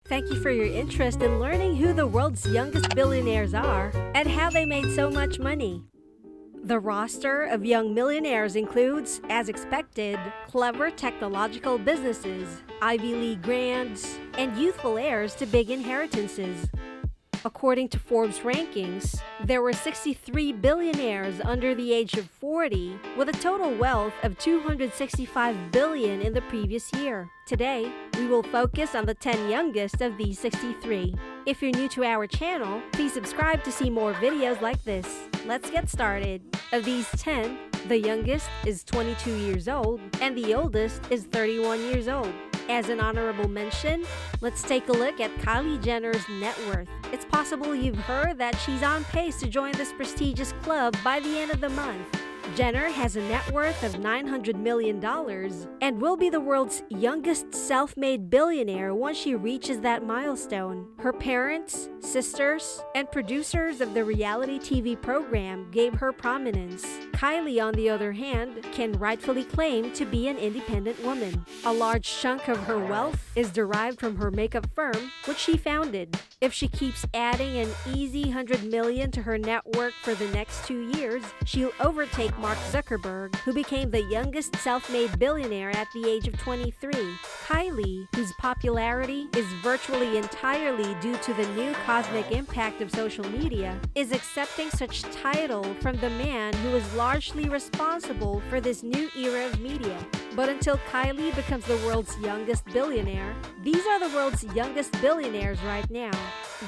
Thank you for your interest in learning who the world's youngest billionaires are and how they made so much money. The roster of young millionaires includes, as expected, clever technological businesses, Ivy League grads, and youthful heirs to big inheritances. According to Forbes rankings, there were 63 billionaires under the age of 40, with a total wealth of $265 billion in the previous year. Today, we will focus on the 10 youngest of these 63. If you're new to our channel, please subscribe to see more videos like this. Let's get started. Of these 10, the youngest is 22 years old, and the oldest is 31 years old. As an honorable mention, let's take a look at Kylie Jenner's net worth. It's possible you've heard that she's on pace to join this prestigious club by the end of the month. Jenner has a net worth of $900 million and will be the world's youngest self-made billionaire once she reaches that milestone. Her parents, sisters, and producers of the reality TV program gave her prominence. Kylie, on the other hand, can rightfully claim to be an independent woman. A large chunk of her wealth is derived from her makeup firm, which she founded. If she keeps adding an easy $100 million to her net worth for the next 2 years, she'll overtake Mark Zuckerberg, who became the youngest self-made billionaire at the age of 23. Kylie, whose popularity is virtually entirely due to the new cosmic impact of social media, is accepting such title from the man who is largely responsible for this new era of media. But until Kylie becomes the world's youngest billionaire, these are the world's youngest billionaires right now.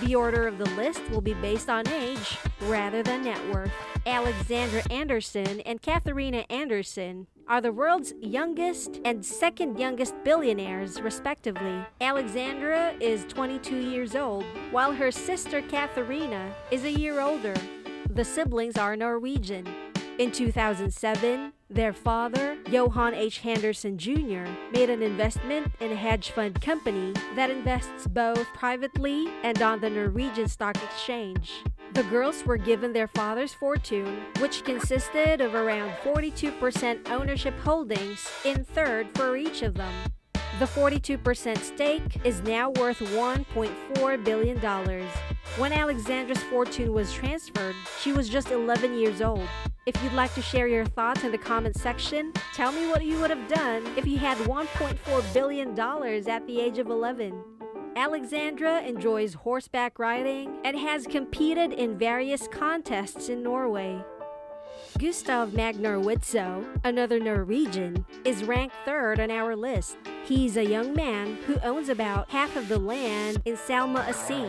The order of the list will be based on age rather than net worth. Alexandra Anderson and Katharina Anderson are the world's youngest and second youngest billionaires, respectively. Alexandra is 22 years old, while her sister Katharina is a year older. The siblings are Norwegian. In 2007, their father, Johan H. Henderson Jr., made an investment in a hedge fund company that invests both privately and on the Norwegian stock exchange. The girls were given their father's fortune, which consisted of around 42% ownership holdings in third for each of them. The 42% stake is now worth $1.4 billion. When Alexandra's fortune was transferred, she was just 11 years old. If you'd like to share your thoughts in the comment section, tell me what you would have done if you had $1.4 billion at the age of 11. Alexandra enjoys horseback riding and has competed in various contests in Norway. Gustav Magnar Widtsoe, another Norwegian, is ranked third on our list. He's a young man who owns about half of the land in Selma Sea.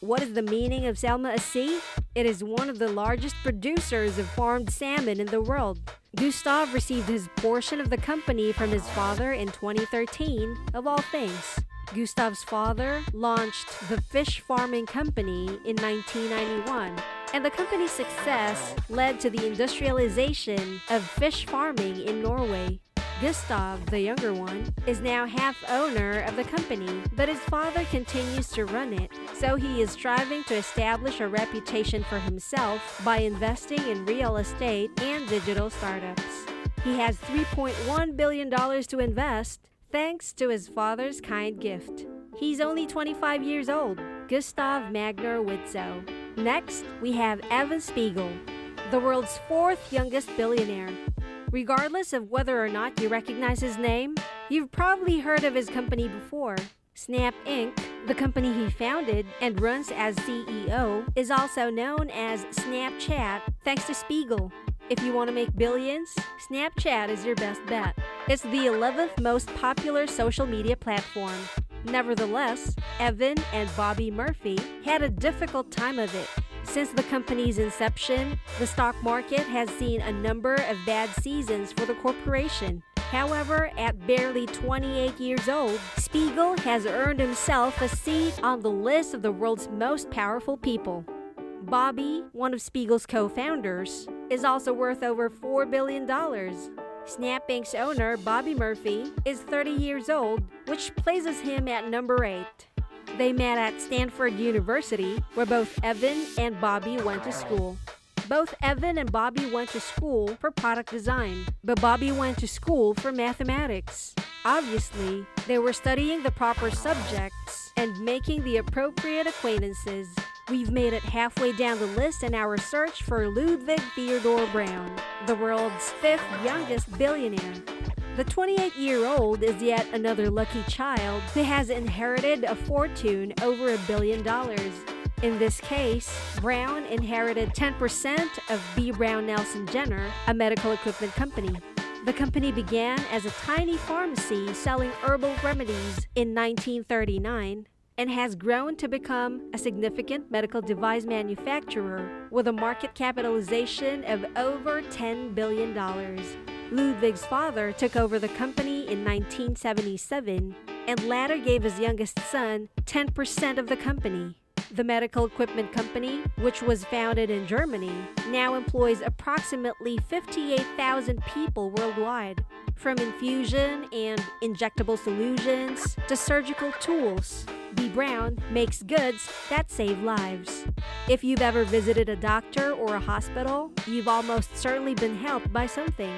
What is the meaning of Selma Sea? It is one of the largest producers of farmed salmon in the world. Gustav received his portion of the company from his father in 2013, of all things. Gustav's father launched the fish farming company in 1991, and the company's success led to the industrialization of fish farming in Norway. Gustav, the younger one, is now half owner of the company, but his father continues to run it, so he is striving to establish a reputation for himself by investing in real estate and digital startups. He has $3.1 billion to invest, thanks to his father's kind gift. He's only 25 years old, Gustav Magnar Widtsoe. Next, we have Evan Spiegel, the world's fourth youngest billionaire. Regardless of whether or not you recognize his name, you've probably heard of his company before. Snap Inc., the company he founded and runs as CEO, is also known as Snapchat, thanks to Spiegel. If you want to make billions, Snapchat is your best bet. It's the 11th most popular social media platform. Nevertheless, Evan and Bobby Murphy had a difficult time of it. Since the company's inception, the stock market has seen a number of bad seasons for the corporation. However, at barely 28 years old, Spiegel has earned himself a seat on the list of the world's most powerful people. Bobby, one of Spiegel's co-founders, is also worth over $4 billion. Snap Inc.'s owner, Bobby Murphy, is 30 years old, which places him at number 8. They met at Stanford University, where both Evan and Bobby went to school. Both Evan and Bobby went to school for product design, but Bobby went to school for mathematics. Obviously, they were studying the proper subjects and making the appropriate acquaintances. We've made it halfway down the list in our search for Ludwig Theodore BRAUN, the world's 5th youngest billionaire. The 28-year-old is yet another lucky child who has inherited a fortune over $1 billion. In this case, BRAUN inherited 10% of B. Brown Nelson Jenner, a medical equipment company. The company began as a tiny pharmacy selling herbal remedies in 1939 and has grown to become a significant medical device manufacturer with a market capitalization of over $10 billion. Ludwig's father took over the company in 1977 and later gave his youngest son 10% of the company. The medical equipment company, which was founded in Germany, now employs approximately 58,000 people worldwide. From infusion and injectable solutions to surgical tools, B. Brown makes goods that save lives. If you've ever visited a doctor or a hospital, you've almost certainly been helped by something.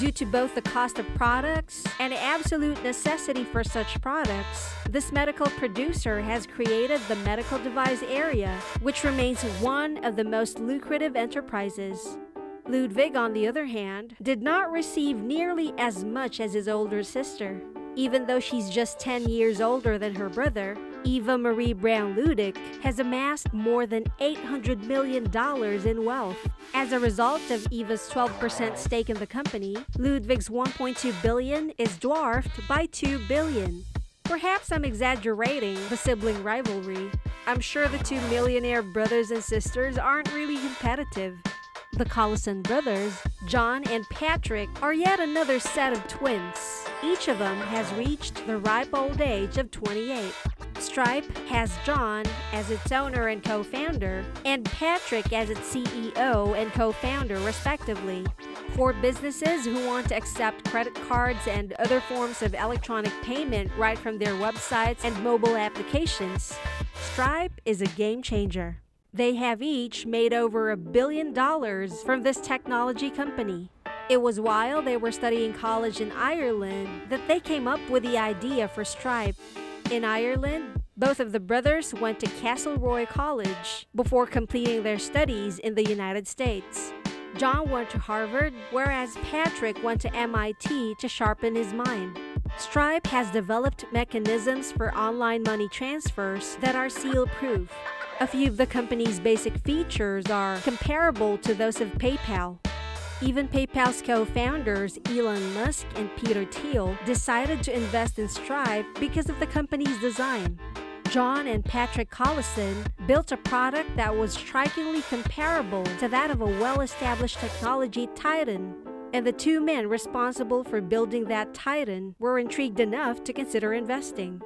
Due to both the cost of products and the absolute necessity for such products, this medical producer has created the medical device area, which remains one of the most lucrative enterprises. Ludwig, on the other hand, did not receive nearly as much as his older sister. Even though she's just 10 years older than her brother, Eva Marie Braun Ludwig has amassed more than $800 million in wealth. As a result of Eva's 12% stake in the company, Ludwig's $1.2 billion is dwarfed by $2 billion. Perhaps I'm exaggerating the sibling rivalry. I'm sure the two millionaire brothers and sisters aren't really competitive. The COLLISON brothers, John and Patrick, are yet another set of twins. Each of them has reached the ripe old age of 28. Stripe has John as its owner and co-founder, and Patrick as its CEO and co-founder, respectively. For businesses who want to accept credit cards and other forms of electronic payment right from their websites and mobile applications, Stripe is a game changer. They have each made over $1 billion from this technology company. It was while they were studying college in Ireland that they came up with the idea for Stripe. In Ireland, both of the brothers went to Castleroy College before completing their studies in the United States. John went to Harvard, whereas Patrick went to MIT to sharpen his mind. Stripe has developed mechanisms for online money transfers that are seal-proof. A few of the company's basic features are comparable to those of PayPal. Even PayPal's co-founders Elon Musk and Peter Thiel decided to invest in Stripe because of the company's design. John and Patrick COLLISON built a product that was strikingly comparable to that of a well-established technology titan, and the two men responsible for building that titan were intrigued enough to consider investing.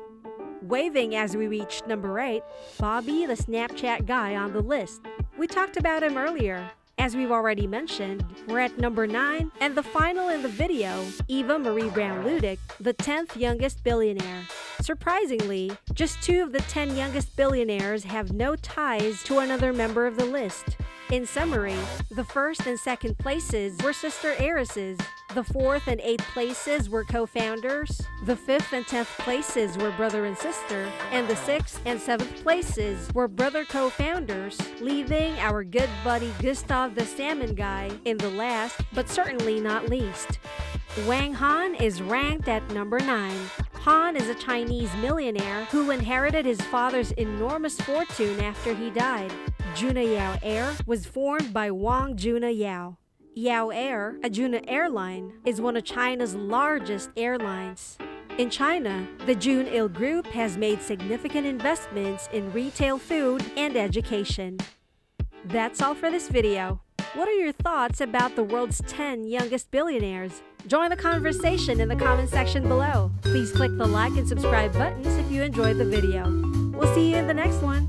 Waving as we reached number 8, Bobby the Snapchat guy on the list. We talked about him earlier. As we've already mentioned, we're at number 9, and the final in the video, Eva Marie Braun Ludwig, the 10th youngest billionaire. Surprisingly, just 2 of the 10 youngest billionaires have no ties to another member of the list. In summary, the 1st and 2nd places were sister heiresses, the 4th and 8th places were co-founders, the 5th and 10th places were brother and sister, and the 6th and 7th places were brother co-founders, leaving our good buddy Gustav the Salmon guy in the last, but certainly not least. Wang Han is ranked at number 9. Han is a Chinese millionaire who inherited his father's enormous fortune after he died. Juna Yao Air was formed by Wang Juna Yao. Yao Air, a Juna airline, is one of China's largest airlines. In China, the Junil Group has made significant investments in retail food and education. That's all for this video. What are your thoughts about the world's 10 youngest billionaires? Join the conversation in the comment section below. Please click the like and subscribe buttons if you enjoyed the video. We'll see you in the next one.